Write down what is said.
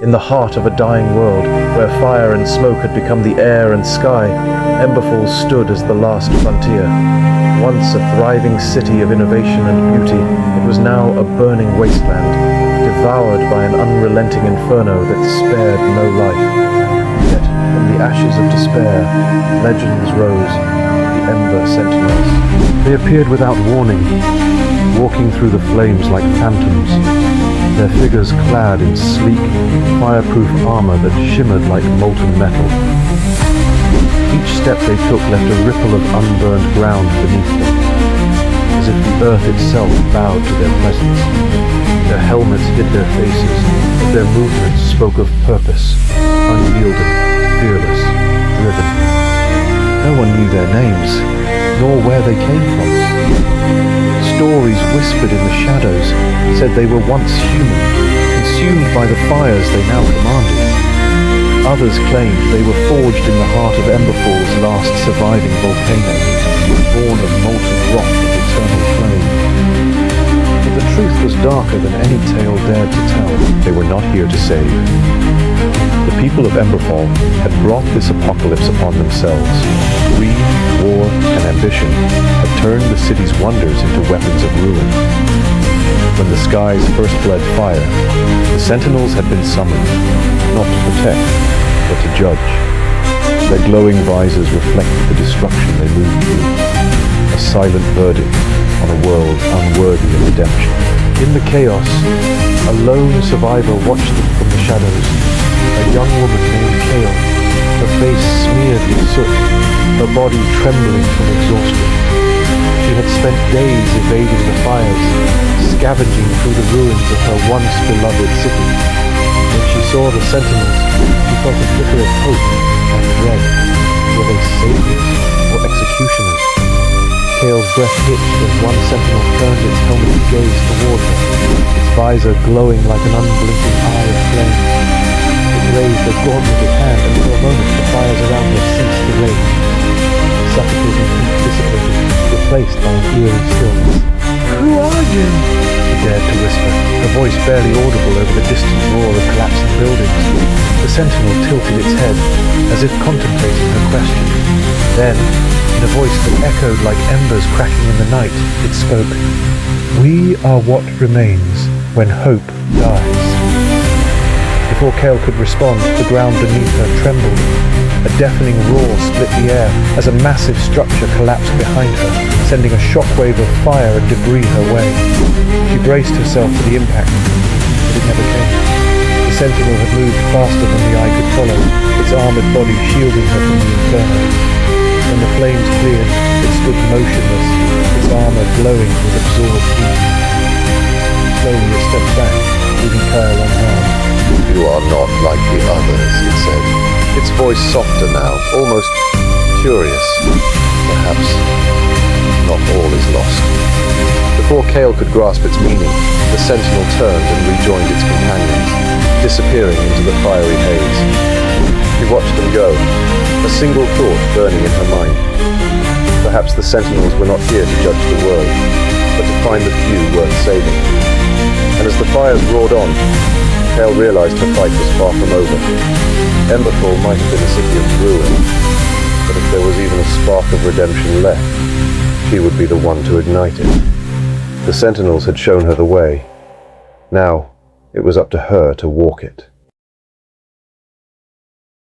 In the heart of a dying world, where fire and smoke had become the air and sky, Emberfall stood as the last frontier. Once a thriving city of innovation and beauty, it was now a burning wasteland, devoured by an unrelenting inferno that spared no life. Yet, from the ashes of despair, legends rose, the Ember Sentinels. They appeared without warning, walking through the flames like phantoms, their figures clad in sleek, fireproof armor that shimmered like molten metal. Each step they took left a ripple of unburned ground beneath them, as if the earth itself bowed to their presence. Their helmets hid their faces, but their movements spoke of purpose, unyielding, fearless, driven. No one knew their names, nor where they came from. Stories whispered in the shadows said they were once human, consumed by the fires they now commanded. Others claimed they were forged in the heart of Emberfall's last surviving volcano, born of molten rock and eternal flame. But the truth was darker than any tale dared to tell. They were not here to save. The people of Emberfall had brought this apocalypse upon themselves. Greed, war, and ambition had turned the city's wonders into weapons of ruin. When the skies first bled fire, the Sentinels had been summoned, not to protect, but to judge. Their glowing visors reflected the destruction they moved through, a silent verdict on a world unworthy of redemption. In the chaos, a lone survivor watched them from the shadows, a young woman named Kael, her face smeared with soot, her body trembling from exhaustion. She had spent days evading the fires, scavenging through the ruins of her once beloved city. When she saw the Sentinels, she felt a flicker of hope and dread. Were they saviors or executioners? Kael's breath hitched as one Sentinel turned its helmeted gaze toward her, its visor glowing like an unblinking eye of flame. It raised a gauntleted hand, and for a moment the fires around her ceased to rage. The suffocating heat dissipated, replaced by an eerie stillness. "Who are you?" she dared to whisper, her voice barely audible over the distant roar of collapsing buildings. The Sentinel tilted its head, as if contemplating her question. Then, in a voice that echoed like embers cracking in the night, it spoke. "We are what remains when hope dies." Before Kael could respond, the ground beneath her trembled. A deafening roar split the air as a massive structure collapsed behind her, sending a shockwave of fire and debris her way. She braced herself for the impact, but it never came. The Sentinel had moved faster than the eye could follow, its armored body shielding her from the inferno. When the flames cleared, it stood motionless, its armor glowing with absorbed heat. Slowly it stepped back, leaving Kael unharmed. "You are not like the others," it said. Its voice softer now, almost curious. Perhaps not all is lost. Before Kael could grasp its meaning, the Sentinel turned and rejoined its companions, disappearing into the fiery haze. She watched them go, a single thought burning in her mind. Perhaps the Sentinels were not here to judge the world, but to find the few worth saving. And as the fires roared on, Kael realized her fight was far from over. Emberfall might have been a city of ruin, but if there was even a spark of redemption left, she would be the one to ignite it. The Sentinels had shown her the way. Now, it was up to her to walk it.